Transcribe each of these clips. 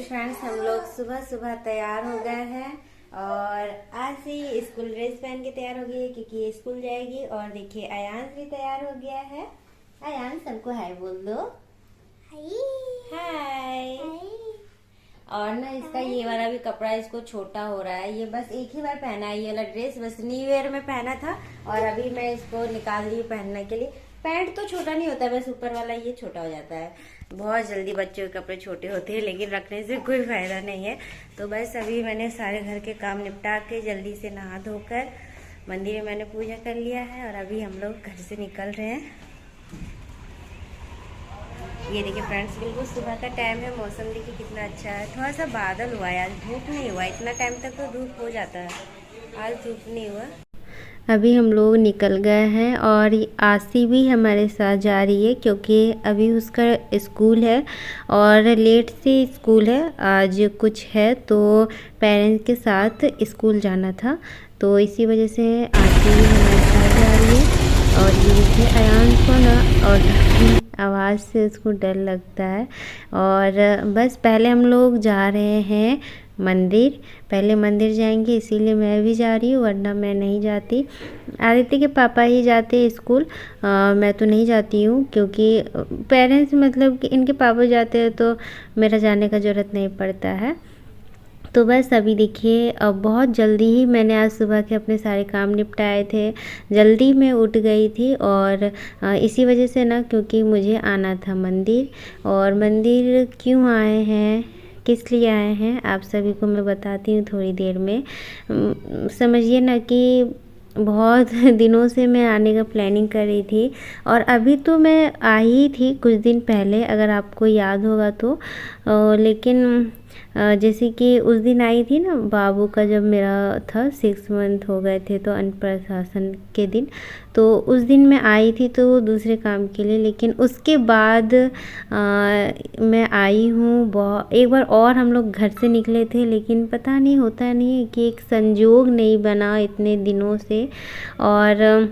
देखिए फ्रेंड्स, हम लोग सुबह सुबह तैयार हो गए हैं और आज से ही स्कूल ड्रेस पहन के तैयार हो गई है क्योंकि ये स्कूल जाएगी। और देखिए अयांश भी तैयार हो गया है। अयांश सबको हाय बोल दो। हाय। और ना इसका ये वाला भी कपड़ा इसको छोटा हो रहा है। ये बस एक ही बार पहना है ये वाला ड्रेस, बस न्यू ईयर में पहना था और अभी मैं इसको निकाल रही हूँ पहनने के लिए। पैंट तो छोटा नहीं होता, बस ऊपर वाला ये छोटा हो जाता है। बहुत जल्दी बच्चों के कपड़े छोटे होते हैं लेकिन रखने से कोई फायदा नहीं है। तो बस अभी मैंने सारे घर के काम निपटा के जल्दी से नहा धोकर मंदिर में मैंने पूजा कर लिया है और अभी हम लोग घर से निकल रहे हैं। ये देखिए फ्रेंड्स, बिल्कुल सुबह का टाइम है। मौसम देखिए कितना अच्छा है। थोड़ा सा बादल हुआ है, आज धूप नहीं हुआ। इतना टाइम तक तो धूप हो जाता है, आज धूप नहीं हुआ। अभी हम लोग निकल गए हैं और आसी भी हमारे साथ जा रही है क्योंकि अभी उसका स्कूल है और लेट से स्कूल है। आज कुछ है तो पेरेंट्स के साथ स्कूल जाना था, तो इसी वजह से आसी भी हमारे साथ जा रही है। और ये देखिए अयांश को ना और आवाज़ से उसको डर लगता है। और बस पहले हम लोग जा रहे हैं मंदिर, पहले मंदिर जाएंगे, इसीलिए मैं भी जा रही हूँ, वरना मैं नहीं जाती। आदित्य के पापा ही जाते हैं स्कूल, मैं तो नहीं जाती हूँ क्योंकि पेरेंट्स मतलब कि इनके पापा जाते हैं तो मेरा जाने का ज़रूरत नहीं पड़ता है। तो बस अभी देखिए अब बहुत जल्दी ही मैंने आज सुबह के अपने सारे काम निपटाए थे। जल्दी मैं उठ गई थी और इसी वजह से ना, क्योंकि मुझे आना था मंदिर। और मंदिर क्यों आए हैं, किस लिए आए हैं, आप सभी को मैं बताती हूँ थोड़ी देर में। समझिए ना कि बहुत दिनों से मैं आने का प्लानिंग कर रही थी और अभी तो मैं आई थी कुछ दिन पहले, अगर आपको याद होगा तो। लेकिन जैसे कि उस दिन आई थी ना बाबू का, जब मेरा था 6 मंथ हो गए थे, तो अन्नप्राशन के दिन, तो उस दिन मैं आई थी तो दूसरे काम के लिए। लेकिन उसके बाद मैं आई हूँ। एक बार और हम लोग घर से निकले थे लेकिन पता नहीं, होता नहीं है कि एक संजोग नहीं बना इतने दिनों से। और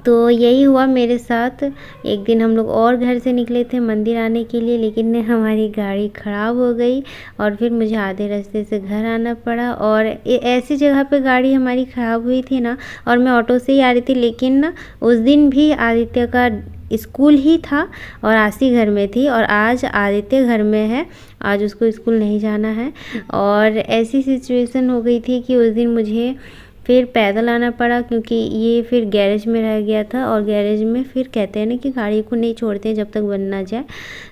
तो यही हुआ मेरे साथ। एक दिन हम लोग और घर से निकले थे मंदिर आने के लिए, लेकिन हमारी गाड़ी ख़राब हो गई और फिर मुझे आधे रास्ते से घर आना पड़ा। और ऐसी जगह पे गाड़ी हमारी ख़राब हुई थी ना, और मैं ऑटो से ही आ रही थी, लेकिन ना उस दिन भी आदित्य का स्कूल ही था और आसी घर में थी, और आज आदित्य घर में है, आज उसको स्कूल नहीं जाना है। और ऐसी सिचुएशन हो गई थी कि उस दिन मुझे फिर पैदल आना पड़ा क्योंकि ये फिर गैरेज में रह गया था और गैरेज में फिर कहते हैं ना कि गाड़ी को नहीं छोड़ते जब तक बन ना जाए,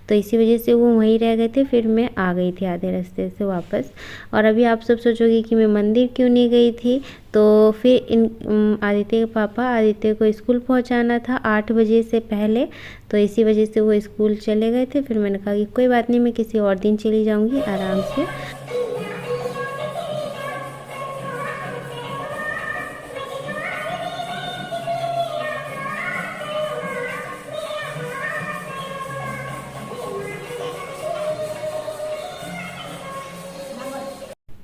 तो इसी वजह से वो वहीं रह गए थे। फिर मैं आ गई थी आधे रास्ते से वापस। और अभी आप सब सोचोगे कि मैं मंदिर क्यों नहीं गई थी, तो फिर आदित्य के पापा आदित्य को स्कूल पहुंचाना था 8 बजे से पहले, तो इसी वजह से वो स्कूल चले गए थे। फिर मैंने कहा कि कोई बात नहीं, मैं किसी और दिन चली जाऊँगी आराम से।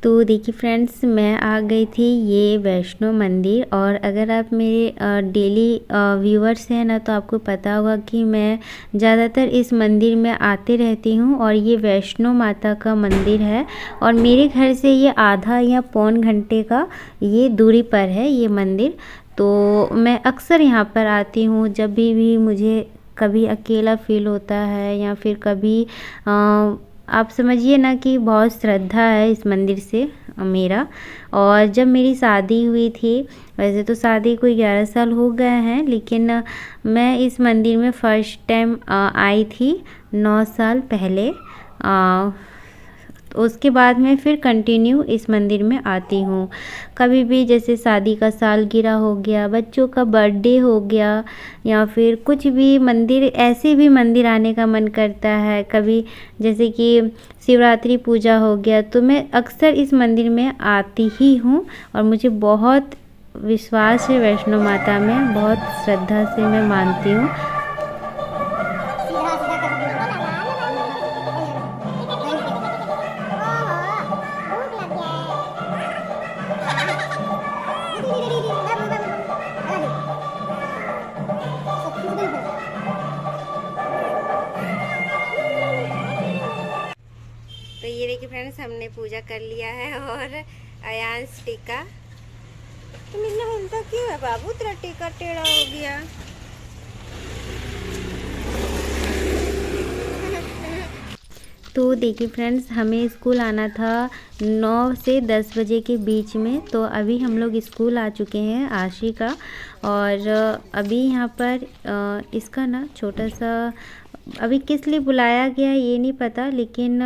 तो देखिए फ्रेंड्स, मैं आ गई थी ये वैष्णो मंदिर। और अगर आप मेरे डेली व्यूअर्स हैं ना, तो आपको पता होगा कि मैं ज़्यादातर इस मंदिर में आते रहती हूँ। और ये वैष्णो माता का मंदिर है और मेरे घर से ये आधा या पौन घंटे का ये दूरी पर है ये मंदिर। तो मैं अक्सर यहाँ पर आती हूँ जब भी मुझे कभी अकेला फील होता है या फिर कभी आप समझिए ना कि बहुत श्रद्धा है इस मंदिर से मेरा। और जब मेरी शादी हुई थी, वैसे तो शादी कोई 11 साल हो गए हैं, लेकिन मैं इस मंदिर में फ़र्स्ट टाइम आई थी 9 साल पहले। तो उसके बाद में फिर कंटिन्यू इस मंदिर में आती हूँ। कभी भी जैसे शादी का सालगिरह हो गया, बच्चों का बर्थडे हो गया, या फिर कुछ भी मंदिर, ऐसे भी मंदिर आने का मन करता है। कभी जैसे कि शिवरात्रि पूजा हो गया, तो मैं अक्सर इस मंदिर में आती ही हूँ। और मुझे बहुत विश्वास है वैष्णो माता में, बहुत श्रद्धा से मैं मानती हूँ। हमने पूजा कर लिया है और अयांश टीका। तो मिलना हिलता क्यों है बाबू, तेरा टीका टेढ़ा हो गया। तो देखिए फ्रेंड्स, हमें स्कूल आना था 9 से 10 बजे के बीच में। तो अभी हम लोग स्कूल आ चुके हैं आशी का। और अभी यहाँ पर इसका ना छोटा सा, अभी किस लिए बुलाया गया है ये नहीं पता, लेकिन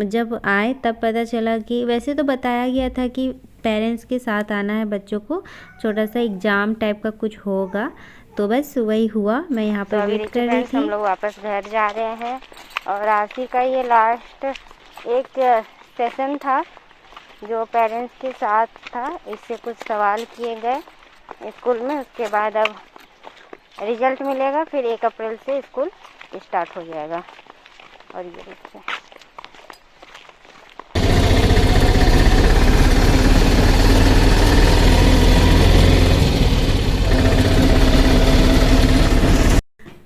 जब आए तब पता चला कि वैसे तो बताया गया था कि पेरेंट्स के साथ आना है बच्चों को, छोटा सा एग्ज़ाम टाइप का कुछ होगा। तो बस वही हुआ, मैं यहाँ पर वेट कर रही थी। हम लोग वापस घर जा रहे हैं और आशी का ये लास्ट एक सेशन था जो पेरेंट्स के साथ था। इससे कुछ सवाल किए गए स्कूल में, उसके बाद अब रिजल्ट मिलेगा, फिर 1 अप्रैल से स्कूल स्टार्ट हो जाएगा। और ये देखिए,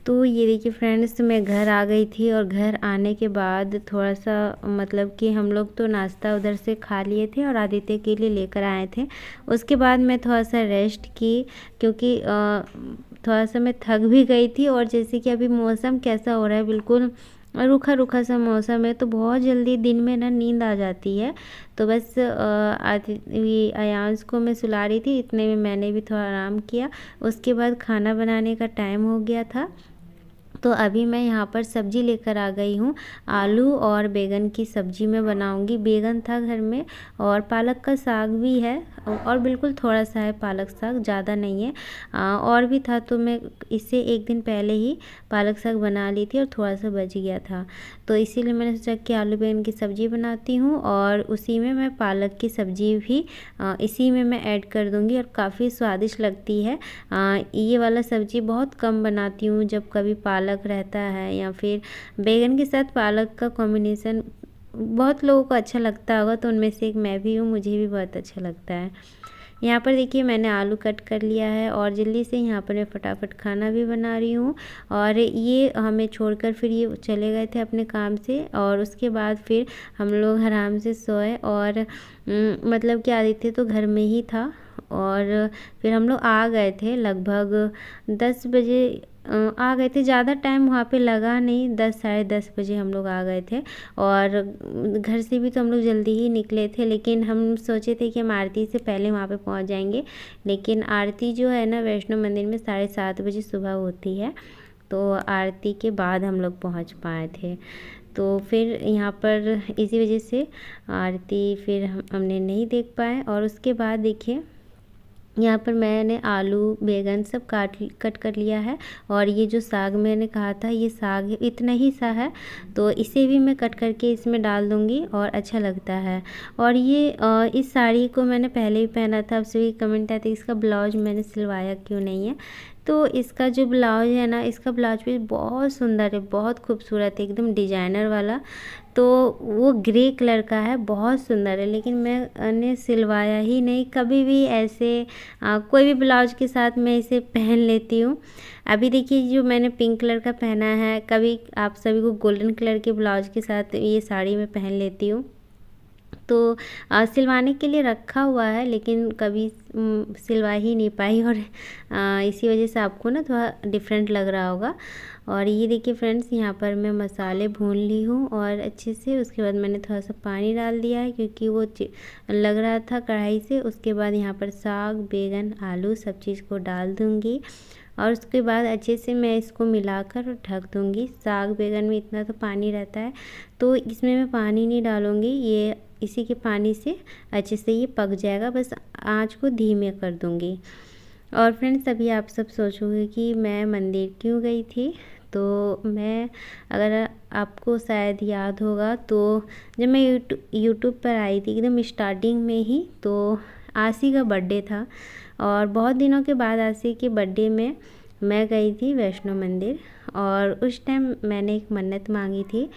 तो ये देखिए फ्रेंड्स, मैं घर आ गई थी और घर आने के बाद थोड़ा सा मतलब कि हम लोग तो नाश्ता उधर से खा लिए थे और आदित्य के लिए लेकर आए थे। उसके बाद मैं थोड़ा सा रेस्ट की, क्योंकि थोड़ा सा मैं थक भी गई थी। और जैसे कि अभी मौसम कैसा हो रहा है, बिल्कुल रूखा रूखा सा मौसम है, तो बहुत जल्दी दिन में ना नींद आ जाती है। तो बस ये अयांश को मैं सुला रही थी, इतने में मैंने भी थोड़ा आराम किया। उसके बाद खाना बनाने का टाइम हो गया था। तो अभी मैं यहाँ पर सब्ज़ी लेकर आ गई हूँ। आलू और बैंगन की सब्ज़ी मैं बनाऊँगी। बैंगन था घर में और पालक का साग भी है, और बिल्कुल थोड़ा सा है पालक साग, ज़्यादा नहीं है। और भी था, तो मैं इससे एक दिन पहले ही पालक साग बना ली थी और थोड़ा सा बच गया था। तो इसीलिए मैंने सोचा कि आलू बैंगन की सब्ज़ी बनाती हूँ और उसी में मैं पालक की सब्ज़ी भी इसी में मैं ऐड कर दूँगी और काफ़ी स्वादिष्ट लगती है। ये वाला सब्ज़ी बहुत कम बनाती हूँ, जब कभी पालक रहता है या फिर बैंगन के साथ पालक का कॉम्बिनेशन बहुत लोगों को अच्छा लगता होगा, तो उनमें से एक मैं भी हूँ, मुझे भी बहुत अच्छा लगता है। यहाँ पर देखिए मैंने आलू कट कर लिया है और जल्दी से यहाँ पर मैं फटाफट खाना भी बना रही हूँ। और ये हमें छोड़कर फिर ये चले गए थे अपने काम से, और उसके बाद फिर हम लोग आराम से सोए। और मतलब कि आदित्य तो घर में ही था, और फिर हम लोग आ गए थे लगभग 10 बजे आ गए थे। ज़्यादा टाइम वहाँ पे लगा नहीं, 10 साढ़े 10 बजे हम लोग आ गए थे। और घर से भी तो हम लोग जल्दी ही निकले थे, लेकिन हम सोचे थे कि हम आरती से पहले वहाँ पे पहुँच जाएंगे। लेकिन आरती जो है ना वैष्णो मंदिर में 7:30 बजे सुबह होती है, तो आरती के बाद हम लोग पहुँच पाए थे। तो फिर यहाँ पर इसी वजह से आरती फिर हमने नहीं देख पाए। और उसके बाद देखिए यहाँ पर मैंने आलू बैंगन सब कट कर लिया है। और ये जो साग मैंने कहा था, ये साग इतना ही सा है, तो इसे भी मैं कट करके इसमें डाल दूँगी और अच्छा लगता है। और ये इस साड़ी को मैंने पहले ही पहना था। अब सभी कमेंट आते इसका ब्लाउज मैंने सिलवाया क्यों नहीं है। तो इसका जो ब्लाउज है ना, इसका ब्लाउज भी बहुत सुंदर है, बहुत खूबसूरत है, एकदम डिजाइनर वाला। तो वो ग्रे कलर का है, बहुत सुंदर है, लेकिन मैंने सिलवाया ही नहीं। कभी भी ऐसे कोई भी ब्लाउज के साथ मैं इसे पहन लेती हूँ। अभी देखिए जो मैंने पिंक कलर का पहना है, कभी आप सभी को गोल्डन कलर के ब्लाउज के साथ ये साड़ी मैं पहन लेती हूँ। तो सिलवाने के लिए रखा हुआ है, लेकिन कभी सिलवा ही नहीं पाई, और इसी वजह से आपको ना थोड़ा डिफरेंट लग रहा होगा। और ये देखिए फ्रेंड्स, यहाँ पर मैं मसाले भून ली हूँ और अच्छे से। उसके बाद मैंने थोड़ा सा पानी डाल दिया है, क्योंकि वो लग रहा था कढ़ाई से। उसके बाद यहाँ पर साग बैंगन आलू सब चीज़ को डाल दूँगी, और उसके बाद अच्छे से मैं इसको मिलाकर ढक दूँगी। साग बैंगन में इतना तो पानी रहता है, तो इसमें मैं पानी नहीं डालूँगी, ये इसी के पानी से अच्छे से ये पक जाएगा। बस आँच को धीमे कर दूँगी। और फ्रेंड्स, अभी आप सब सोचोगे कि मैं मंदिर क्यों गई थी। तो मैं, अगर आपको शायद याद होगा, तो जब मैं यूट्यूब पर आई थी एकदम स्टार्टिंग में ही, तो आशी का बर्थडे था। और बहुत दिनों के बाद आशी के बर्थडे में मैं गई थी वैष्णो मंदिर। और उस टाइम मैंने एक मन्नत मांगी थी,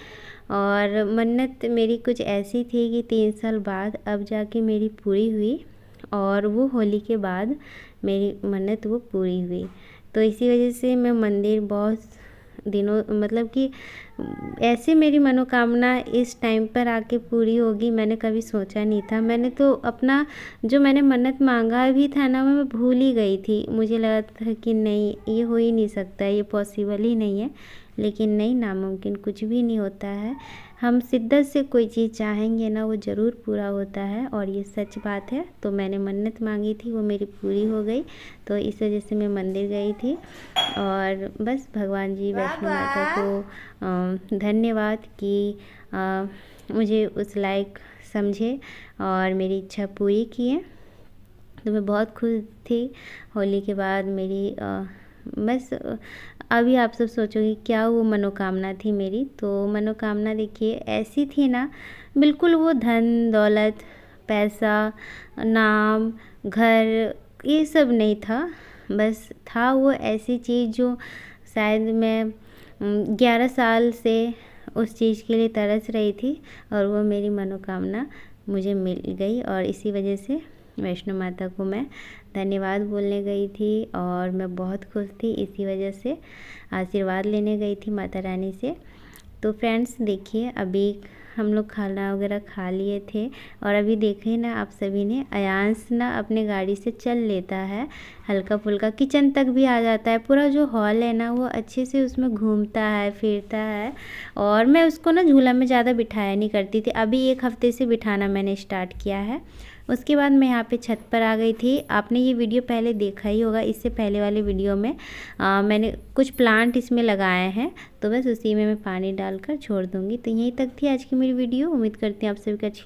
और मन्नत मेरी कुछ ऐसी थी कि 3 साल बाद अब जाके मेरी पूरी हुई। और वो होली के बाद मेरी मन्नत वो पूरी हुई। तो इसी वजह से मैं मंदिर बहुत दिनों, मतलब कि ऐसे मेरी मनोकामना इस टाइम पर आके पूरी होगी मैंने कभी सोचा नहीं था। मैंने तो अपना जो मैंने मन्नत मांगा भी था ना, मैं भूल ही गई थी। मुझे लगा था कि नहीं, ये हो ही नहीं सकता, ये पॉसिबल ही नहीं है। लेकिन नहीं, नामुमकिन कुछ भी नहीं होता है। हम शिद्दत से कोई चीज़ चाहेंगे ना, वो ज़रूर पूरा होता है, और ये सच बात है। तो मैंने मन्नत मांगी थी, वो मेरी पूरी हो गई। तो इस वजह से मैं मंदिर गई थी, और बस भगवान जी, वैष्णो माता को धन्यवाद कि मुझे उस लायक समझे और मेरी इच्छा पूरी किए। तो मैं बहुत खुश थी। होली के बाद मेरी बस अभी आप सब सोचोगे क्या वो मनोकामना थी मेरी। तो मनोकामना देखिए ऐसी थी ना, बिल्कुल वो धन दौलत, पैसा, नाम, घर, ये सब नहीं था। बस था वो ऐसी चीज़ जो शायद मैं 11 साल से उस चीज़ के लिए तरस रही थी, और वो मेरी मनोकामना मुझे मिल गई। और इसी वजह से वैष्णो माता को मैं धन्यवाद बोलने गई थी, और मैं बहुत खुश थी। इसी वजह से आशीर्वाद लेने गई थी माता रानी से। तो फ्रेंड्स देखिए, अभी हम लोग खाना वगैरह खा लिए थे, और अभी देखे ना आप सभी ने, अयांश ना अपने गाड़ी से चल लेता है, हल्का फुल्का किचन तक भी आ जाता है। पूरा जो हॉल है ना, वो अच्छे से उसमें घूमता है, फिरता है। और मैं उसको ना झूला में ज़्यादा बिठाया नहीं करती थी, अभी 1 हफ्ते से बिठाना मैंने स्टार्ट किया है। उसके बाद मैं यहाँ पे छत पर आ गई थी। आपने ये वीडियो पहले देखा ही होगा, इससे पहले वाले वीडियो में मैंने कुछ प्लांट इसमें लगाए हैं, तो बस उसी में मैं पानी डालकर छोड़ दूँगी। तो यहीं तक थी आज की मेरी वीडियो। उम्मीद करती हूँ आप सभी को अच्छी